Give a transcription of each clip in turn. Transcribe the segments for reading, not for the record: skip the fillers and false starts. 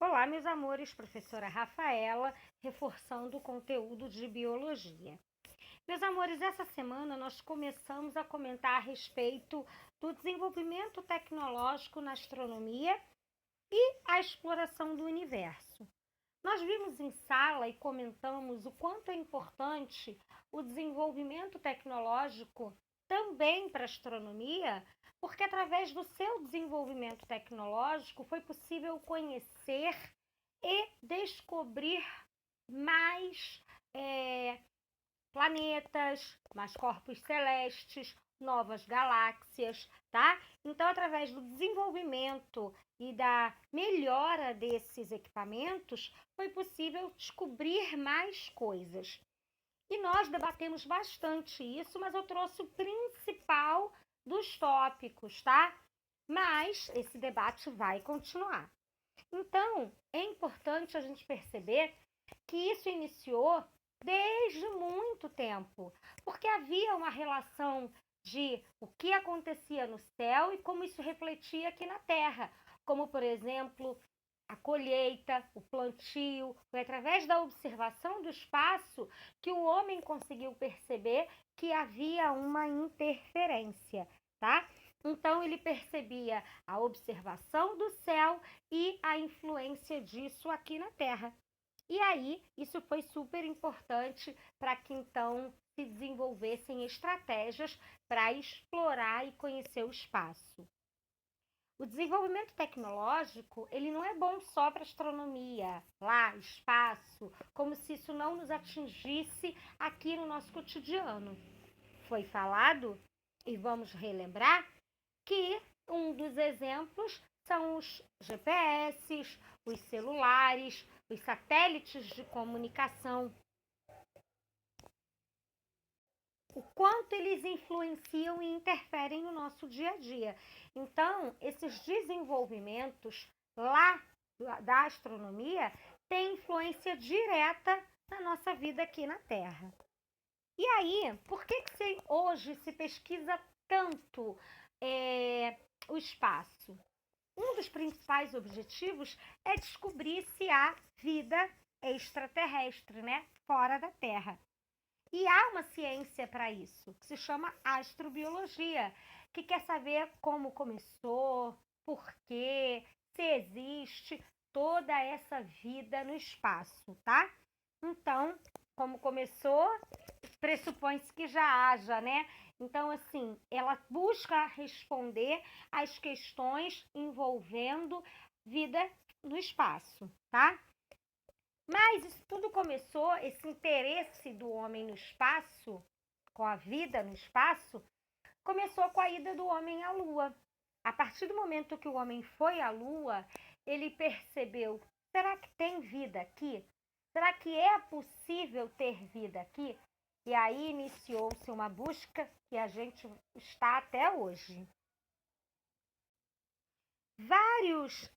Olá, meus amores, professora Rafaela, reforçando o conteúdo de biologia. Meus amores, essa semana nós começamos a comentar a respeito do desenvolvimento tecnológico na astronomia e a exploração do universo. Nós vimos em sala e comentamos o quanto é importante o desenvolvimento tecnológico também para a astronomia, porque através do seu desenvolvimento tecnológico foi possível conhecer e descobrir mais planetas, mais corpos celestes, novas galáxias, tá? Então, através do desenvolvimento e da melhora desses equipamentos, foi possível descobrir mais coisas. E nós debatemos bastante isso, mas eu trouxe o principal dos tópicos, tá? Mas esse debate vai continuar. Então, é importante a gente perceber que isso iniciou desde muito tempo, porque havia uma relação de o que acontecia no céu e como isso refletia aqui na Terra, como, por exemplo, a colheita, o plantio. Foi através da observação do espaço que o homem conseguiu perceber que havia uma interferência, tá? Então ele percebia a observação do céu e a influência disso aqui na Terra. E aí, isso foi super importante para que então se desenvolvessem estratégias para explorar e conhecer o espaço. O desenvolvimento tecnológico, ele não é bom só para astronomia, lá, espaço, como se isso não nos atingisse aqui no nosso cotidiano. Foi falado, e vamos relembrar, que um dos exemplos são os GPS, os celulares, os satélites de comunicação. O quanto eles influenciam e interferem no nosso dia a dia. Então, esses desenvolvimentos lá da astronomia têm influência direta na nossa vida aqui na Terra. E aí, por que hoje se pesquisa tanto o espaço? Um dos principais objetivos é descobrir se há vida extraterrestre, né? Fora da Terra. E há uma ciência para isso, que se chama astrobiologia, que quer saber como começou, por quê, se existe toda essa vida no espaço, tá? Então, como começou, pressupõe-se que já haja, né? Então, assim, ela busca responder às questões envolvendo vida no espaço, tá? Mas isso tudo começou, esse interesse do homem no espaço, com a vida no espaço, começou com a ida do homem à Lua. A partir do momento que o homem foi à Lua, ele percebeu: será que tem vida aqui? Será que é possível ter vida aqui? E aí iniciou-se uma busca que a gente está até hoje. Vários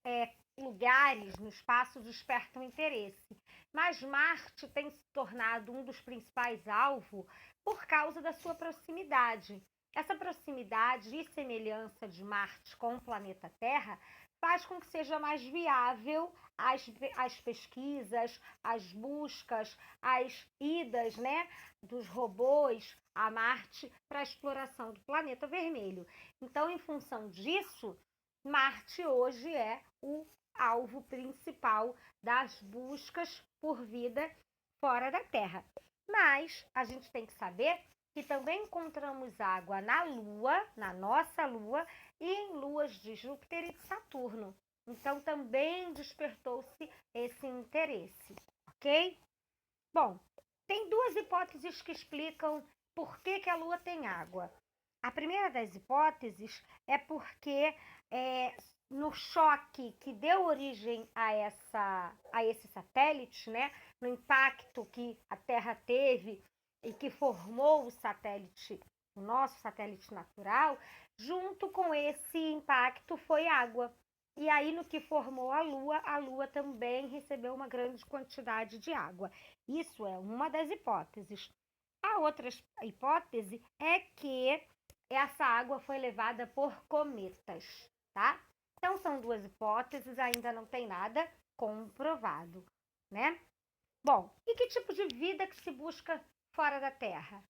lugares no espaço despertam interesse, mas Marte tem se tornado um dos principais alvos por causa da sua proximidade. Essa proximidade e semelhança de Marte com o planeta Terra faz com que seja mais viável as pesquisas, as buscas, as idas, né, dos robôs a Marte para a exploração do planeta vermelho. Então, em função disso, Marte hoje é o alvo principal das buscas por vida fora da Terra. Mas a gente tem que saber que também encontramos água na Lua, na nossa Lua, e em luas de Júpiter e de Saturno. Então também despertou-se esse interesse, ok? Bom, tem duas hipóteses que explicam por que a Lua tem água. A primeira das hipóteses é porque no choque que deu origem a esse satélite, né, no impacto que a Terra teve e que formou o satélite, o nosso satélite natural, junto com esse impacto foi água. E aí, no que formou a Lua também recebeu uma grande quantidade de água. Isso é uma das hipóteses. A outra hipótese é que essa água foi levada por cometas, tá? Então, são duas hipóteses, ainda não tem nada comprovado, né? Bom, e que tipo de vida que se busca fora da Terra?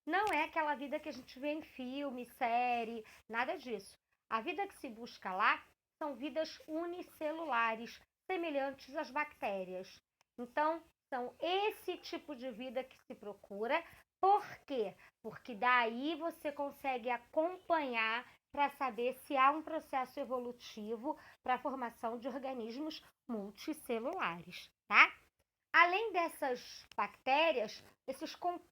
Não é aquela vida que a gente vê em filme, série, nada disso. A vida que se busca lá são vidas unicelulares, semelhantes às bactérias. Então, são esse tipo de vida que se procura. Por quê? Porque daí você consegue acompanhar para saber se há um processo evolutivo para a formação de organismos multicelulares, tá? Além dessas bactérias,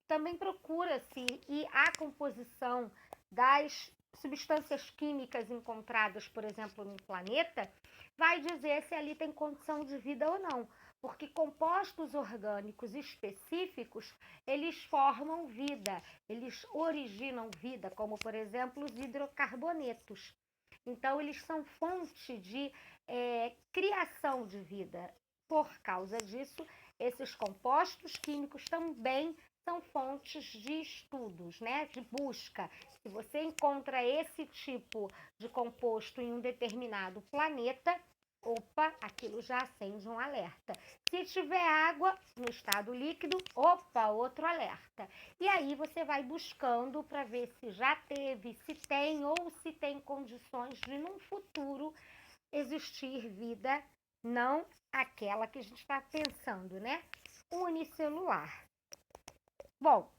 também procura-se e a composição das substâncias químicas encontradas, por exemplo, no planeta, vai dizer se ali tem condição de vida ou não, porque compostos orgânicos específicos, eles formam vida, eles originam vida, como, por exemplo, os hidrocarbonetos. Então, eles são fonte de criação de vida. Por causa disso, esses compostos químicos também são fontes de estudos, né? De busca. Se você encontra esse tipo de composto em um determinado planeta, opa, aquilo já acende um alerta. Se tiver água no estado líquido, opa, outro alerta. E aí você vai buscando para ver se já teve, se tem ou se tem condições de, num futuro, existir vida, não aquela que a gente está pensando, né? Unicelular. Bom,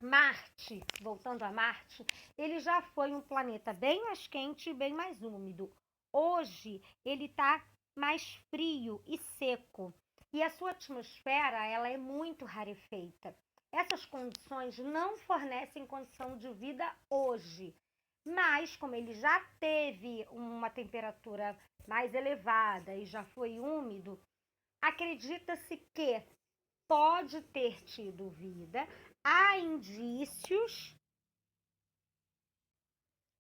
Marte, voltando a Marte, ele já foi um planeta bem mais quente e bem mais úmido. Hoje, ele está mais frio e seco. E a sua atmosfera, ela é muito rarefeita. Essas condições não fornecem condição de vida hoje. Mas, como ele já teve uma temperatura mais elevada e já foi úmido, acredita-se que pode ter tido vida. Há indícios,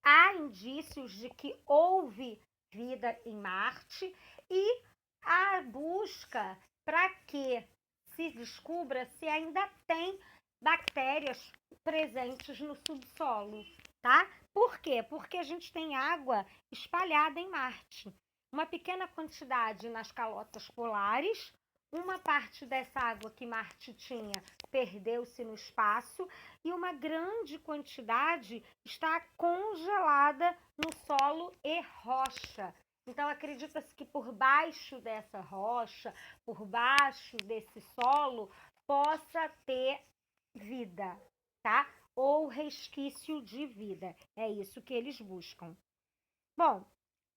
há indícios de que houve vida em Marte e a busca para que se descubra se ainda tem bactérias presentes no subsolo, tá? Por quê? Porque a gente tem água espalhada em Marte. Uma pequena quantidade nas calotas polares, uma parte dessa água que Marte tinha perdeu-se no espaço e uma grande quantidade está congelada no solo e rocha. Então, acredita-se que por baixo dessa rocha, por baixo desse solo, possa ter vida, tá? Ou resquício de vida. É isso que eles buscam. Bom,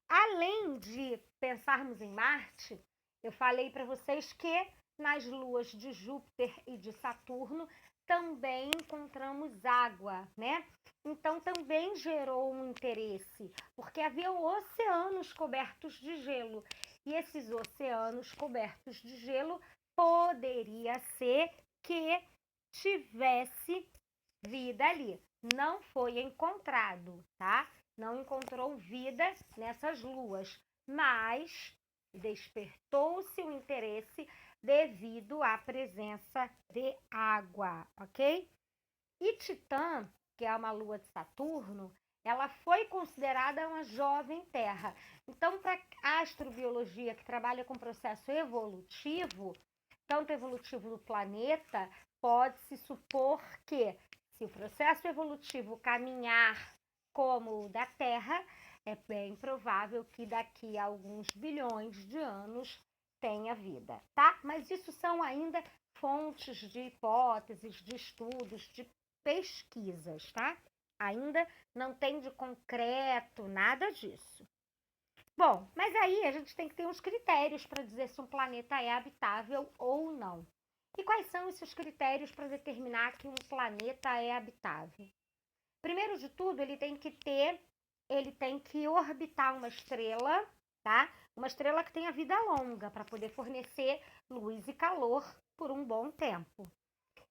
além de pensarmos em Marte, eu falei para vocês que nas luas de Júpiter e de Saturno também encontramos água, né? Então também gerou um interesse, porque haviam oceanos cobertos de gelo. E esses oceanos cobertos de gelo poderia ser que tivesse vida ali. Não foi encontrado, tá? Não encontrou vida nessas luas, mas despertou-se o interesse devido à presença de água, ok? E Titã, que é uma lua de Saturno, ela foi considerada uma jovem Terra. Então, para a astrobiologia que trabalha com processo evolutivo, tanto evolutivo do planeta, pode-se supor que, se o processo evolutivo caminhar como o da Terra, é bem provável que daqui a alguns bilhões de anos tenha vida, tá? Mas isso são ainda fontes de hipóteses, de estudos, de pesquisas, tá? Ainda não tem de concreto nada disso. Bom, mas aí a gente tem que ter uns critérios para dizer se um planeta é habitável ou não. E quais são esses critérios para determinar que um planeta é habitável? Primeiro de tudo, ele tem que orbitar uma estrela, tá? Uma estrela que tenha vida longa para poder fornecer luz e calor por um bom tempo.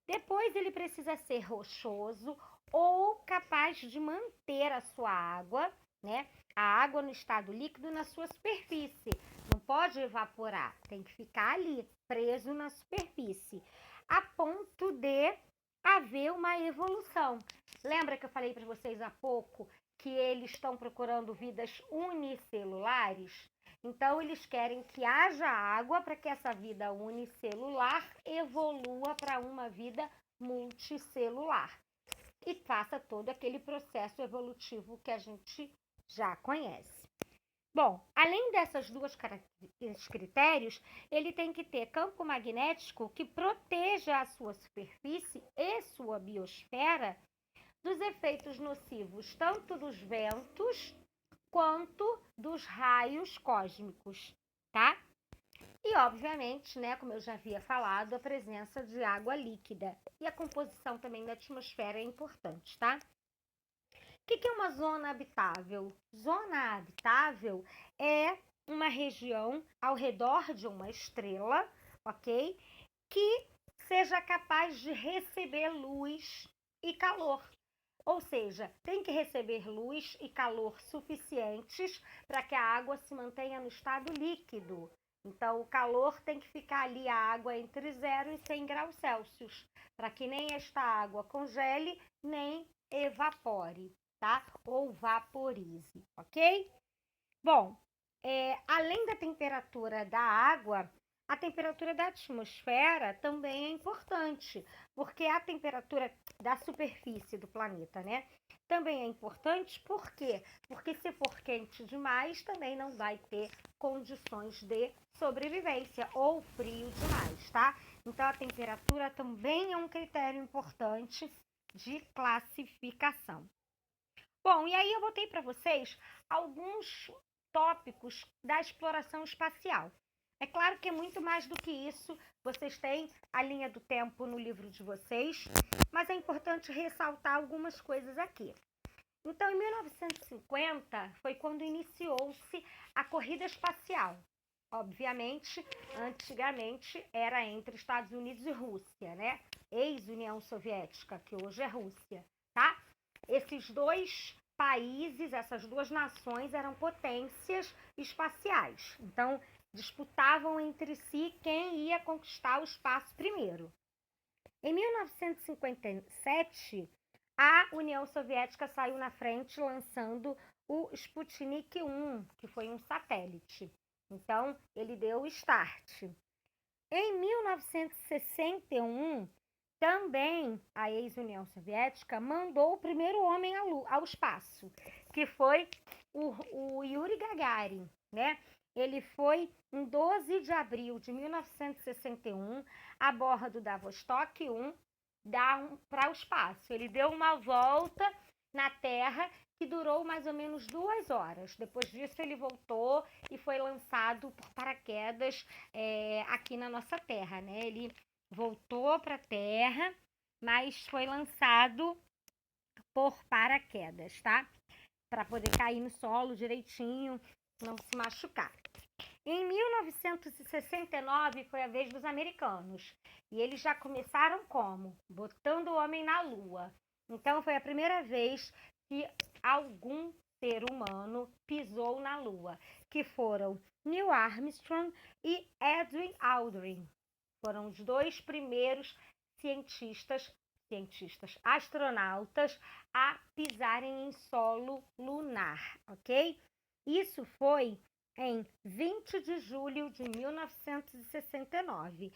Depois, ele precisa ser rochoso ou capaz de manter a sua água, né? A água no estado líquido na sua superfície. Não pode evaporar, tem que ficar ali, preso na superfície, a ponto de haver uma evolução. Lembra que eu falei para vocês há pouco que eles estão procurando vidas unicelulares, então eles querem que haja água para que essa vida unicelular evolua para uma vida multicelular e faça todo aquele processo evolutivo que a gente já conhece. Bom, além desses critérios, ele tem que ter campo magnético que proteja a sua superfície e sua biosfera dos efeitos nocivos tanto dos ventos quanto dos raios cósmicos, tá? E, obviamente, né, como eu já havia falado, a presença de água líquida e a composição também da atmosfera é importante, tá? O que é uma zona habitável? Zona habitável é uma região ao redor de uma estrela, ok? Que seja capaz de receber luz e calor. Ou seja, tem que receber luz e calor suficientes para que a água se mantenha no estado líquido. Então, o calor tem que ficar ali, a água entre 0 e 100 graus Celsius, para que nem esta água congele, nem evapore, tá? Ou vaporize, ok? Bom, além da temperatura da água, a temperatura da atmosfera também é importante, porque a temperatura da superfície do planeta, né? Também é importante, por quê? Porque se for quente demais, também não vai ter condições de sobrevivência ou frio demais, tá? Então, a temperatura também é um critério importante de classificação. Bom, e aí eu botei para vocês alguns tópicos da exploração espacial. É claro que é muito mais do que isso, vocês têm a linha do tempo no livro de vocês, mas é importante ressaltar algumas coisas aqui. Então, em 1950 foi quando iniciou-se a corrida espacial. Obviamente, antigamente era entre Estados Unidos e Rússia, né? Ex-União Soviética, que hoje é Rússia, tá? Esses dois países, essas duas nações eram potências espaciais. Então, disputavam entre si quem ia conquistar o espaço primeiro. Em 1957, a União Soviética saiu na frente lançando o Sputnik 1, que foi um satélite. Então, ele deu o start. Em 1961, também a ex-União Soviética mandou o primeiro homem ao espaço, que foi o Yuri Gagarin, né? Ele foi em 12 de abril de 1961, a bordo da Vostok 1, para o espaço. Ele deu uma volta na Terra que durou mais ou menos 2 horas. Depois disso, ele voltou e foi lançado por paraquedas aqui na nossa Terra, né? Ele voltou para a Terra, mas foi lançado por paraquedas, tá? Para poder cair no solo direitinho, não se machucar. Em 1969 foi a vez dos americanos. E eles já começaram como? Botando o homem na Lua. Então foi a primeira vez que algum ser humano pisou na Lua, que foram Neil Armstrong e Edwin Aldrin. Foram os dois primeiros astronautas a pisarem em solo lunar, ok? Isso foi em 20 de julho de 1969.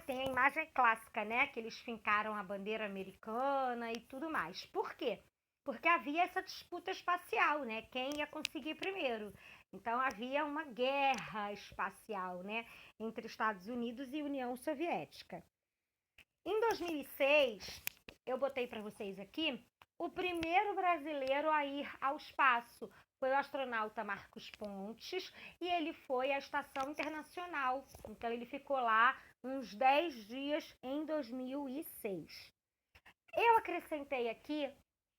Tem a imagem clássica, né? Que eles fincaram a bandeira americana e tudo mais. Por quê? Porque havia essa disputa espacial, né? Quem ia conseguir primeiro. Então, havia uma guerra espacial, né? Entre Estados Unidos e União Soviética. Em 2006, eu botei para vocês aqui o primeiro brasileiro a ir ao espaço. Foi o astronauta Marcos Pontes e ele foi à Estação Internacional. Então, ele ficou lá uns 10 dias em 2006. Eu acrescentei aqui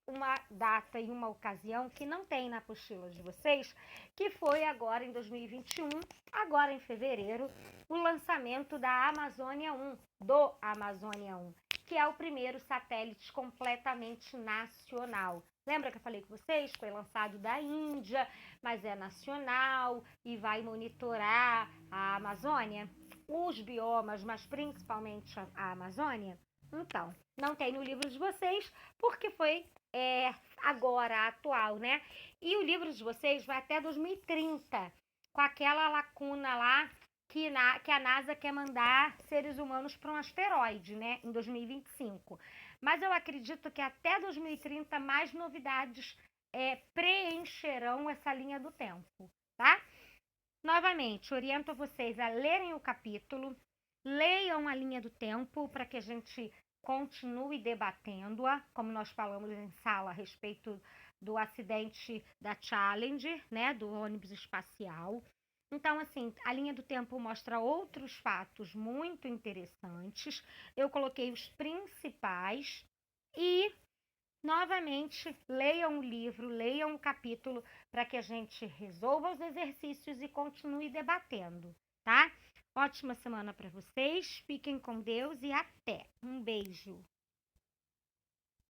uma data e uma ocasião que não tem na apostila de vocês, que foi agora em 2021, agora em fevereiro, o lançamento da Amazônia 1, do Amazônia 1, que é o primeiro satélite completamente nacional. Lembra que eu falei com vocês? Foi lançado da Índia, mas é nacional e vai monitorar a Amazônia, os biomas, mas principalmente a Amazônia. Então, não tem no livro de vocês, porque foi agora, atual, né? E o livro de vocês vai até 2030, com aquela lacuna lá que a NASA quer mandar seres humanos para um asteroide, né? Em 2025. Mas eu acredito que até 2030 mais novidades preencherão essa linha do tempo, tá? Novamente, oriento vocês a lerem o capítulo, leiam a linha do tempo para que a gente continue debatendo-a, como nós falamos em sala a respeito do acidente da Challenger, né, do ônibus espacial. Então, assim, a linha do tempo mostra outros fatos muito interessantes. Eu coloquei os principais e novamente, leiam o livro, leiam o capítulo para que a gente resolva os exercícios e continue debatendo, tá? Ótima semana para vocês, fiquem com Deus e até. Um beijo.